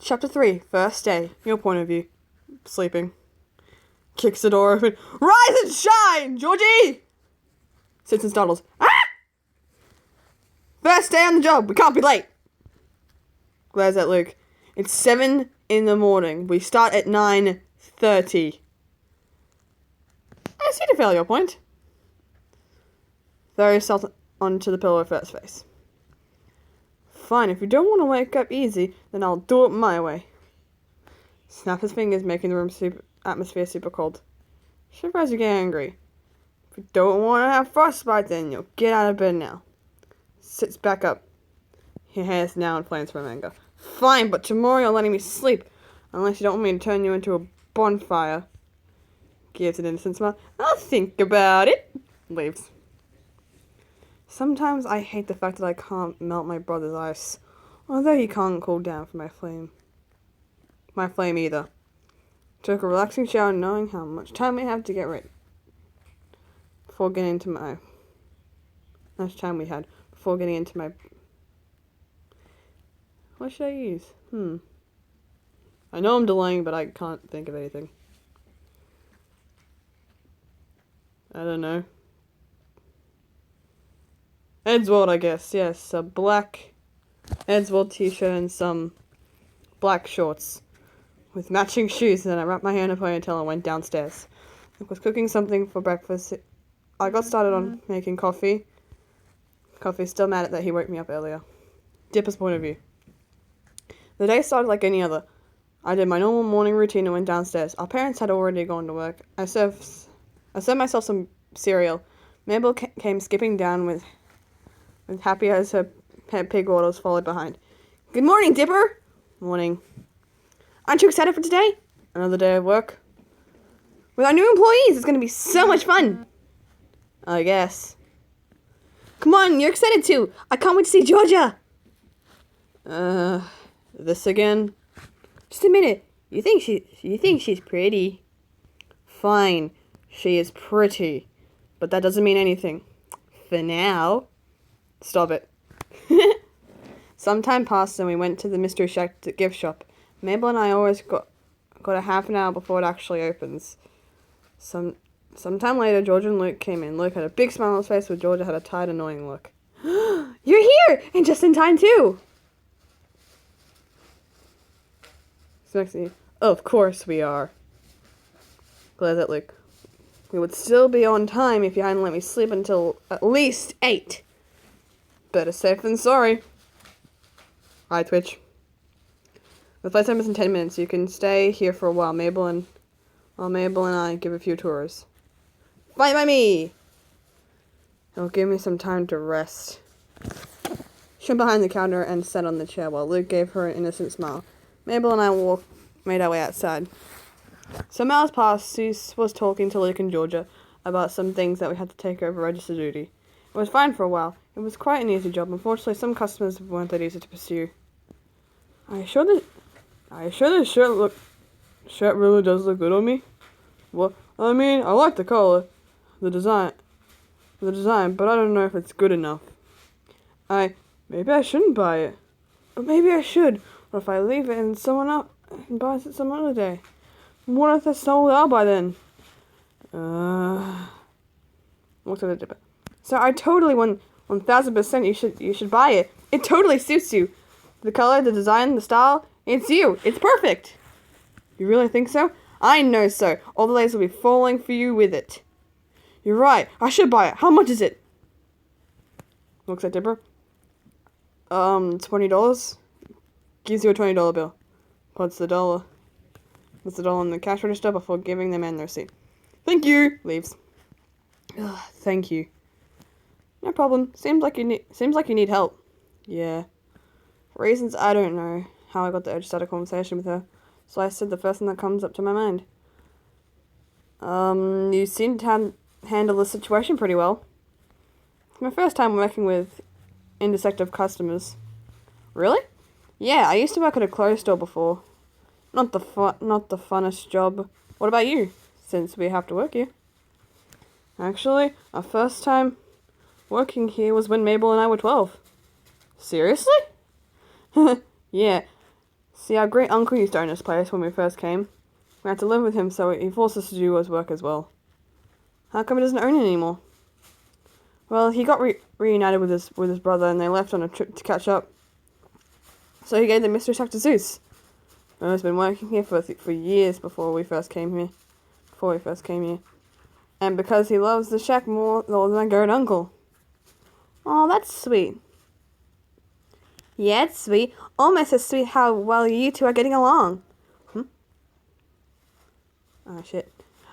Chapter 3, first day. Your point of view. Sleeping. Kicks the door open. Rise and shine, Georgie! Sits and startles. Ah! First day on the job. We can't be late. Glares at Luke. It's 7 in the morning. We start at 9:30. I see to fail your point. Throw yourself onto the pillow first face. Fine, if you don't want to wake up easy, then I'll do it my way. Snap his fingers, making the atmosphere super cold. Shiver as you get angry. If you don't want to have frostbite, then you'll get out of bed now. Sits back up. Your hair is now inflamed from anger. Fine, but tomorrow you're letting me sleep. Unless you don't want me to turn you into a bonfire. Gives an innocent smile. I'll think about it. Leaves. Sometimes I hate the fact that I can't melt my brother's ice. Although he can't cool down for my flame. My flame either. Took a relaxing shower knowing how much time we have to get ready. Before getting into my... How much time we had before getting into my... What should I use? I know I'm delaying, but I can't think of anything. I don't know. Eddswold, I guess. Yes, a black Eddswold t-shirt and some black shorts with matching shoes. And then I wrapped my hair in a ponytail and went downstairs. I was cooking something for breakfast. I got started on making coffee. Coffee's still mad at that he woke me up earlier. Dipper's point of view. The day started like any other. I did my normal morning routine and went downstairs. Our parents had already gone to work. I served myself some cereal. Mabel came skipping down with happy as her pet pig waddles followed behind. Good morning, Dipper! Morning. Aren't you excited for today? Another day of work. With our new employees, it's going to be so much fun. I guess. Come on, you're excited too. I can't wait to see Georgia. This again? Just a minute. You think she's pretty? Fine. She is pretty. But that doesn't mean anything. For now. Stop it. Some time passed and we went to the Mystery Shack gift shop. Mabel and I always got a half an hour before it actually opens. Sometime later, Georgia and Luke came in. Luke had a big smile on his face, while Georgia had a tired, annoying look. You're here! And just in time, too! Of course we are. Glad that Luke. We would still be on time if you hadn't let me sleep until at least 8. Better safe than sorry. Hi, Twitch. The flight time is in 10 minutes. You can stay here for a while. Mabel and I give a few tours. Fine by me! It'll give me some time to rest. She went behind the counter and sat on the chair while Luke gave her an innocent smile. Mabel and I made our way outside. Some hours passed. Sue was talking to Luke and Georgia about some things that we had to take over register duty. It was fine for a while. It was quite an easy job. Unfortunately, some customers weren't that easy to pursue. Are you sure this shirt really does look good on me? Well, I mean, I like the color, the design, but I don't know if it's good enough. Maybe I shouldn't buy it. But maybe I should. What if I leave it and someone else buys it some other day? What if it's sold out by then? What's the Dipper? So I totally 1000% you should buy it. It totally suits you. The color, the design, the style, it's you. It's perfect. You really think so? I know so. All the ladies will be falling for you with it. You're right. I should buy it. How much is it? Looks at Dipper. $20. Gives you a $20 bill. Puts the dollar in the cash register before giving the man the receipt. Thank you. Leaves. Ugh, thank you. No problem. Seems like you need help. Yeah. For reasons I don't know how I got the urge to start a conversation with her. So I said the first thing that comes up to my mind. You seem to handle the situation pretty well. It's my first time working with intersective customers. Really? Yeah, I used to work at a clothes store before. Not the funnest job. What about you? Since we have to work here. Actually, our first time working here was when Mabel and I were 12. Seriously? Yeah. See, our great uncle used to own this place when we first came. We had to live with him, so he forced us to do his work as well. How come he doesn't own it anymore? Well, he got reunited with his brother, and they left on a trip to catch up. So he gave the mystery shack to Zeus. He's been working here for years before we first came here. And because he loves the shack more than my great uncle. Oh, that's sweet. Yeah, it's sweet. Almost as sweet how well you two are getting along. Ah, shit.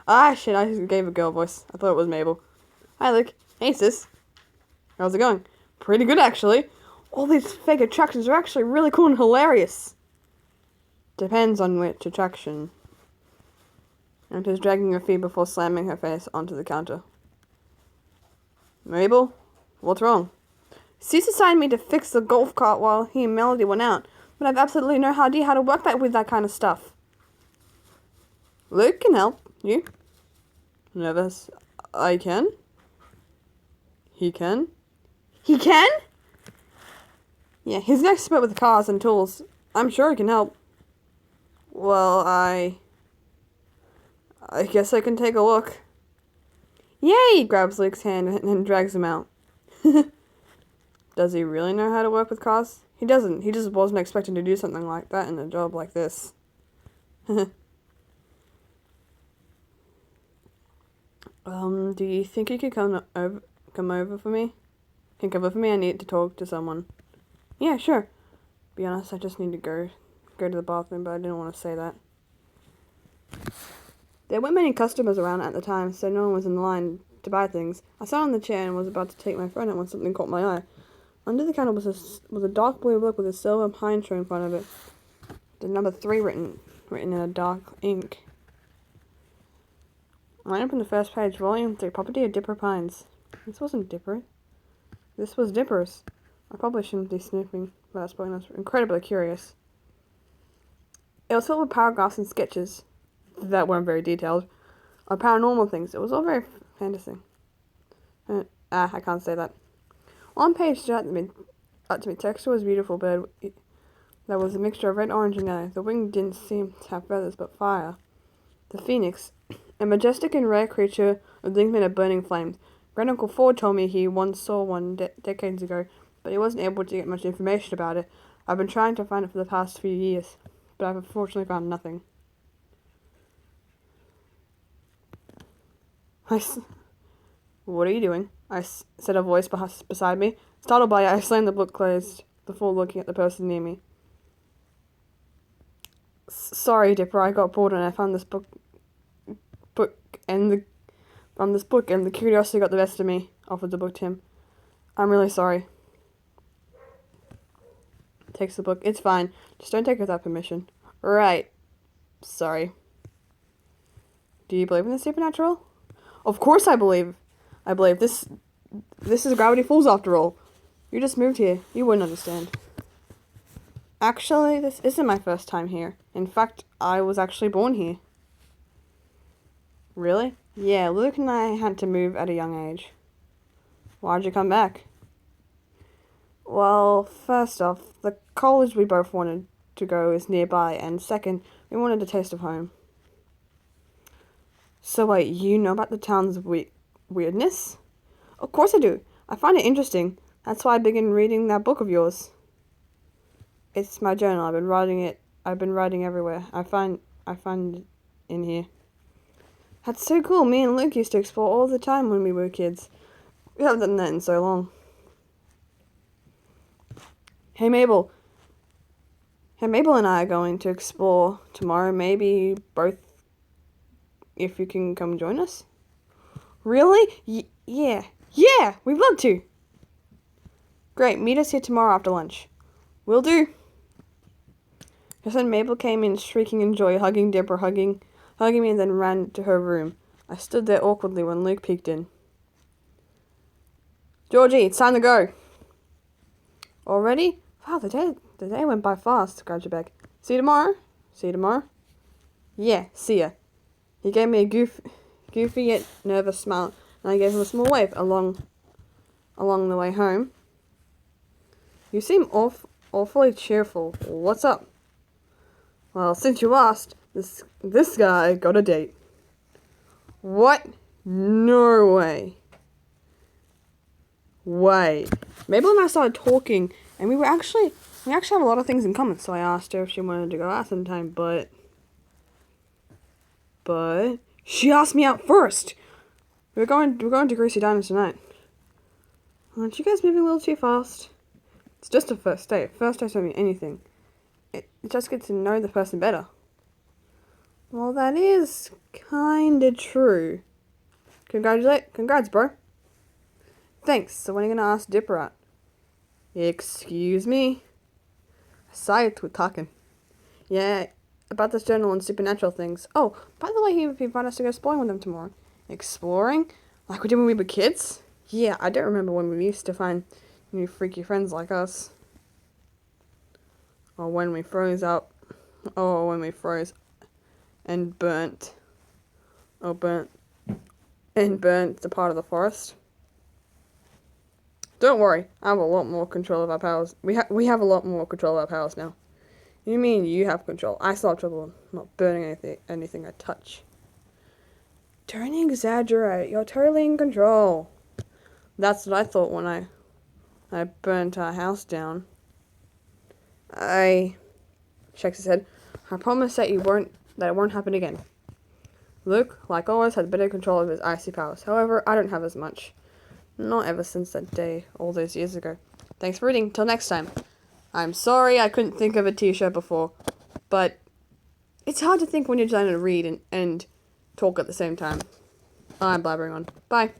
I just gave a girl voice. I thought it was Mabel. Hi, Luke. Hey, sis. How's it going? Pretty good, actually. All these fake attractions are actually really cool and hilarious. Depends on which attraction. And is dragging her feet before slamming her face onto the counter. Mabel? What's wrong? Zeus assigned me to fix the golf cart while he and Melody went out, but I've absolutely no idea how to work that with that kind of stuff. Luke can help. You? Nervous. I can? He can? He can? Yeah, he's an expert with cars and tools. I'm sure he can help. Well, I guess I can take a look. Yay! He grabs Luke's hand and drags him out. Does he really know how to work with cars? He doesn't. He just wasn't expecting to do something like that in a job like this. Do you think you could come over for me? Can cover for me? I need to talk to someone. Yeah, sure. Be honest, I just need to go to the bathroom, but I didn't want to say that. There weren't many customers around at the time, so no one was in line to buy things. I sat on the chair and was about to take my phone out when something caught my eye. Under the counter was a dark blue book with a silver pine tree in front of it. The number 3 written in a dark ink. I opened the first page, Volume 3, Property of Dipper Pines. This wasn't Dipper. This was Dipper's. I probably shouldn't be snooping, but I was incredibly curious. It was filled with paragraphs and sketches that weren't very detailed, or paranormal things. It was all very fantasy. I can't say that. One page stood out to me. Texture was beautiful, but there was a mixture of red, orange, and yellow. The wing didn't seem to have feathers, but fire. The phoenix, a majestic and rare creature with wings made of burning flames. Grand Uncle Ford told me he once saw one decades ago, but he wasn't able to get much information about it. I've been trying to find it for the past few years, but I've unfortunately found nothing. What are you doing? Said a voice beside me. Startled by it, I slammed the book closed before looking at the person near me. Sorry, Dipper, I got bored and I found this book and the curiosity got the best of me, offered the book to him. I'm really sorry. Takes the book. It's fine. Just don't take it without permission. Right. Sorry. Do you believe in the supernatural? Of course I believe. This is Gravity Falls after all. You just moved here. You wouldn't understand. Actually, this isn't my first time here. In fact, I was actually born here. Really? Yeah, Luke and I had to move at a young age. Why'd you come back? Well, first off, the college we both wanted to go is nearby, and second, we wanted a taste of home. So wait, you know about the town's weirdness? Of course I do. I find it interesting. That's why I began reading that book of yours. It's my journal. I've been writing everywhere. I find it in here. That's so cool. Me and Luke used to explore all the time when we were kids. We haven't done that in so long. Hey Mabel and I are going to explore tomorrow. Maybe both, if you can come join us. Really? Yeah, we'd love to. Great, meet us here tomorrow after lunch. Will do. Just then Mabel came in shrieking in joy, hugging Dipper, hugging me, and then ran to her room. I stood there awkwardly when Luke peeked in. Georgie, it's time to go. Already? Wow, the day went by fast, grabbed your bag. See you tomorrow? Yeah, see ya. He gave me a goofy yet nervous smile, and I gave him a small wave along the way home. You seem awfully cheerful. What's up? Well, since you asked, this guy got a date. What? No way. Way. Mabel and I started talking, and we actually have a lot of things in common. So I asked her if she wanted to go out sometime, but she asked me out first. We're going to Greasy Diners tonight. Aren't you guys moving a little too fast? It's just a first date. First dates don't mean anything. It just gets to know the person better. Well, that is kinda true. Congrats, bro. Thanks. So when are you gonna ask Dipper out? Excuse me? Aside to talking. Yeah, about this journal and supernatural things. Oh, by the way, he invited us to go exploring with him tomorrow. Exploring? Like we did when we were kids? Yeah, I don't remember when we used to find new freaky friends like us. Or when we froze up. Or when we froze and burnt. Or burnt the part of the forest. Don't worry, I have a lot more control of our powers. We have a lot more control of our powers now. You mean you have control? I still have trouble not burning anything I touch. Don't exaggerate. You're totally in control. That's what I thought when I burnt our house down. Shakes his head. I promise that it won't happen again. Luke, like always, had better control of his icy powers. However, I don't have as much. Not ever since that day, all those years ago. Thanks for reading. Till next time. I'm sorry I couldn't think of a t-shirt before, but it's hard to think when you're trying to read and talk at the same time. I'm blabbering on. Bye.